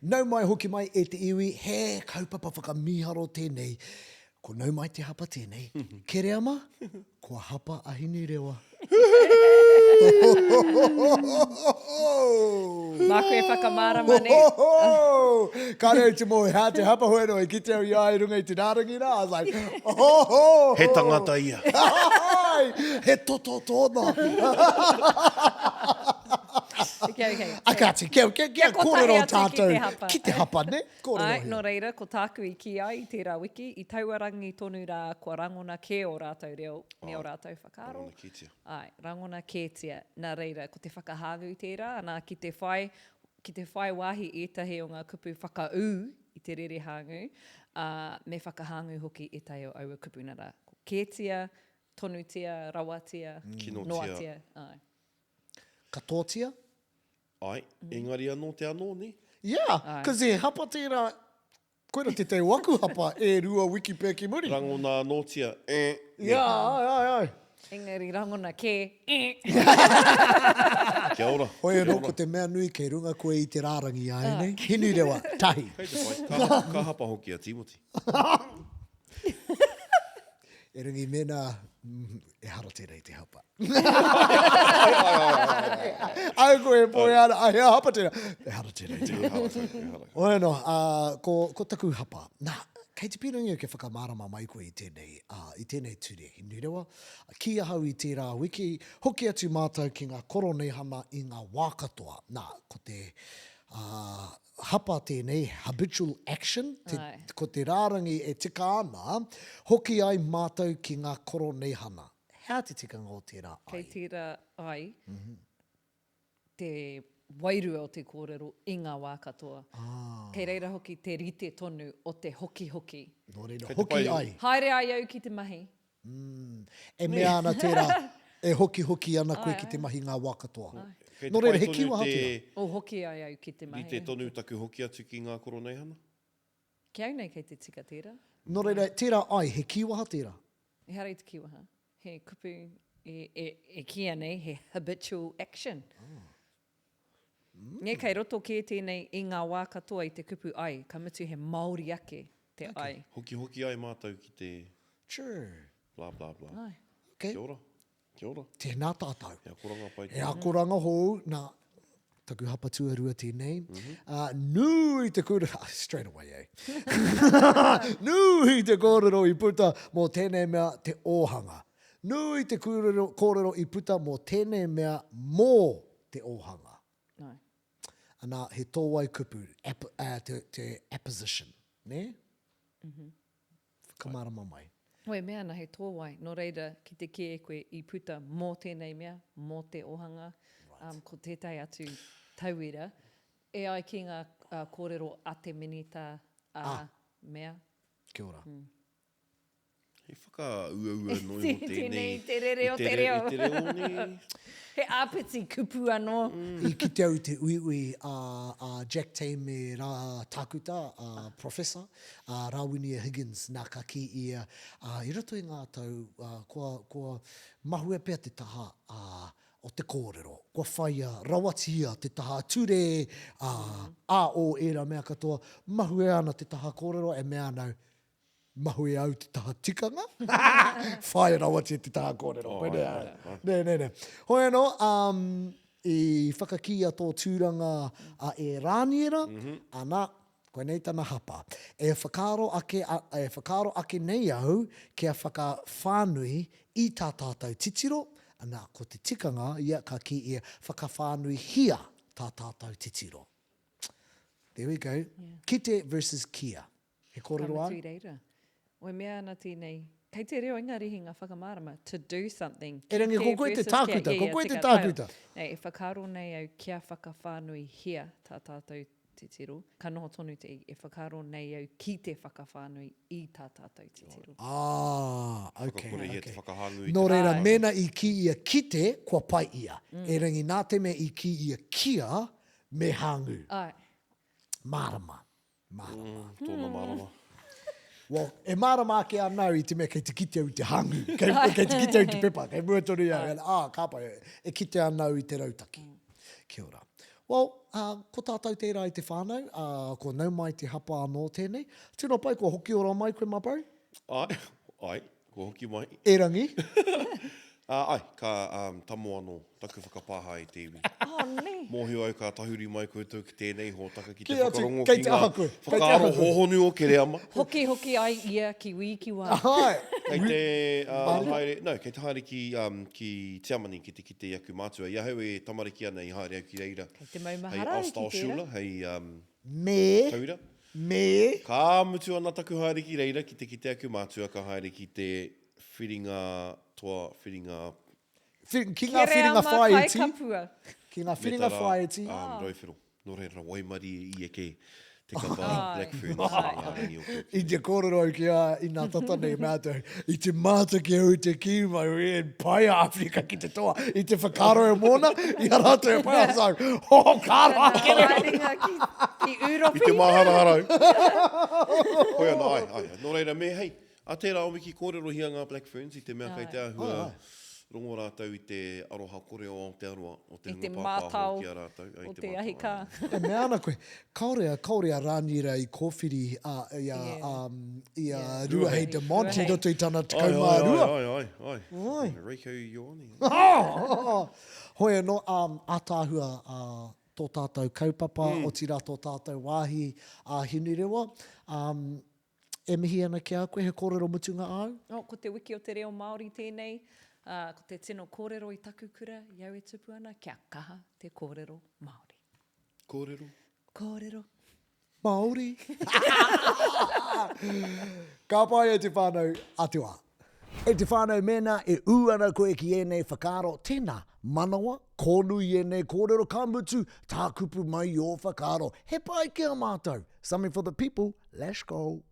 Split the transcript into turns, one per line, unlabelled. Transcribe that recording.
nau mai hoki mai e te iwi, he kaupapa whakamiharo tēnei. Ko nau mai te hapa tēnei. Ke rea ma? Ko hapa a Hinurewa.
Mā koe whakamārama ne.
Ka reo te moe, hā te hapa hoeno e ki te au i ai runga i te nārangi rā. I was like,
He tangata ia.
He toto tōna. Akati, kia kōrero tātou. Ki te hapa, ne?
Ai, no reira, ko tāku i ki ai i tērā wiki. I tauarangi tonu rā, kua rangona kē o rātou reo, me o rātou whakaro.
Rangona kētia.
Ai, rangona kētia. Nā reira, ko te whakahāngu tērā, anā ki te whai wāhi ētahi o ngā kupu whakaū i te rere hāngu, me whakahāngu hoki e tai o aua kupunara. Ko kētia, tonutia, rawatia, noatia. Ai.
Katotia?
Ai, engari anō te anō, ne?
Yeah, because e hapa tērā, koera te te waku hapa e rua wiki pē ki muri.
Rangona anōtia,
Yeah, ai.
Engari rangona kē.
Kia ora.
Hoi anō ko te mea nui kei runga koe i te rārangi ai, nei. Hinurewa, tahi.
Kei te whai, ka hapa hoki a Timothy.
E ringi mena, e hara tērā i te hapa. Ai koe e poe ana, ai hapa tērā. E hara tērā i te hapa. Oe no, ko taku hapa. Nā, kei te pirangi o ke whakamārama mai koe i tēnei ture Hinurewa. Ki ahau i tērā wiki, hoki atu mātou ki ngā koronehana i ngā wākatoa. Nā, ko te hapa tēnei, habitual action, ko te rārangi e tika ana, hoki ai mātou ki ngā koronehana. Hea te tikanga o tērā ai?
Kei tērā ai, te wairua o te kōrero i ngā wākatoa. Kei reira hoki te rite tonu o te hoki-hoki.
Nō reira, hoki ai.
Haere ai au ki te mahi.
E mea ana tērā, e hoki-hoki ana koe ki te mahi ngā wākatoa. Nō reira, he kiwa hatira.
O hoki ai au ki te mahi.
Rite tonu taku hoki atu ki ngā koronehana?
Kia au nei kei te tika tērā.
Nō reira, tērā ai, he kiwaha tērā.
E hara i te kiwaha. He kupu e kia nei, he habitual action. Nē, kei roto kē tēnei i ngā wā katoa i te kupu ai, ka mutu he Māori ake te ai.
Hoki ai mātou ki te...
Sure.
Blah, blah, blah.
Ai.
Okay.
Kia ora. Kia ora.
Tēnā tātou.
Hea koranga pai.
Hea koranga hou, nā taku hapa tuarua tēnei. Nui te kōrero... straight away, eh? Nui te kōrero i puta mō tēnei mea te ōhanga. Nui te kōrero i puta mō tēnei mea mō te ōhanga.
Ai.
Anā, he tōwai kupu, te apposition, ne? Whakamārama mai.
Oe, mea na he tōwai. Nō reira, ki te kē koe i puta mō tēnei mea, mō te ohanga, ko tētai atu tauira. E ai ki ngā kōrero a te minita mea.
Kia ora.
He whaka-ua-ua noi o tēnei.
Te rere o te reo.
I te reo ni.
He āpiti kupu anō.
I ki te au te uiui Jack Tame me rā Tākuta, professor, Rawini Higgins, nā ka ki ia. I roto i ngā tau, kua mahua pēr te taha o te kōrero. Kua whaia, rawatia te taha, ture o era mea katoa, mahua ana te taha kōrero, e mea nau, mahue au te taha tikanga. Whai rawatia te taha kōrero. Ne. Hoi anō, i whakakia tō tūranga e rāniera, ana, koe nei tana hapa. E whakaro ake nei au, kia whakawhānui i tā tātou titiro, ana, ko te tikanga, ia ka ki ia whakawhānui hia tā tātou titiro. There we go. Yeah. Kite versus kia. He kōrero ai?
Reira. Oe mea ana tēnei, kei te reo ingarihi ngā whakamārama, to do something.
E rangi, ko koe te tākuta, ko koe te tākuta.
Nei, e whakaro nei au kia whakawhānui hia tā tātou te tiro. Ka noho tonu te e whakaro nei au ki te whakawhānui i tā tātou te tiro.
Okay.
Whakakore te whakahānui.
Nō reira, mena i ki ia kite, kua pai ia. E rangi, nā te mea i ki ia kia, me hāngu.
Ai.
Mārama.
Tōna mārama.
Well, e mārama ake anau i te mea kei te kite au te hangu. Kei te kite au te pepa. Kei mua toru ia. Kāpai, e kite anau i te rautaki. Kia ora. Well, ko tātou tērā i te whānau, ko nau mai te hapa anō tēnei. Tino pai, ko hoki ora mai koe mapau?
Ai, ko hoki mai.
E rangi?
Ai, ka tamo anō, taku whakapāha i te iwi.
Nei.
Mōhio au ka tahuri mai koe tau ki tēnei hōtaka ki te
Kei atu,
whakarongo
kei
ki
te
ngā
aha koe, kei te
whakaaro
aha koe.
hohonu o ke reama.
Hoki ai ia ki wī ki wā.
Ahai!
Kei te haere, kei te haere ki Tiamani, ki te iaku mātua. Ia hau e tamariki ana i haere au ki reira.
Kei te
Hei
maumahara ki
Austal
tērā.
Shula, hei
Me,
Taura.
me,
Ka mutu ana taku haere ki reira, ki te aku mātua, ka haere ki te whiringa
ki ngā whiringa
Kai
whāiti.
kapua.
Ki ngā whiringa whāiti.
Rauwhiro. Nō reira waimari i eke te kapa Black Ferns.
I te kōrero ki a i nā tatanei mātou. I te mātou ki au te ki mai e pai a Afrika ki te toa. I te whakaro e mōna, i a rātou e pai a sau. Ho, kāra!
Kāringa ki Uropi.
I te maharau. Hoi ana, ai. Nō reira me, hei, a tērā omi ki kōrero hi a ngā Black Ferns, i te mea kei te ahua rongo rātou i te aroha kore o Aotearoa, o te
I te
hunga pāpāho
mātau
ki a rātou.
o te ahi kā.
E mea ana koe, kaurea rānira i kōwhiri i a Ruahei de Monti,
Ruahei.
roto i tana takaumā rua.
Ai. Reiko Ioani.
Hoi no, ātāhua tō tātou kaupapa, o tira tō tātou wāhi a Hinurewa. E mihi ana ki a koe, he kōrero mutunga au?
Ko te wiki o te reo Māori tēnei, ko te tino kōrero i taku kura, iau e tupu ana, kia kaha te kōrero Māori.
Kōrero.
Kōrero.
Māori. Ka pai e te whānau atua. E te whānau mena e uana koe ki enei whakaro tēnā manawa, kōnu i enei kōrero ka mutu, tā kupu mai o whakaro. He pai kia mātou. Something for the people. Let's go.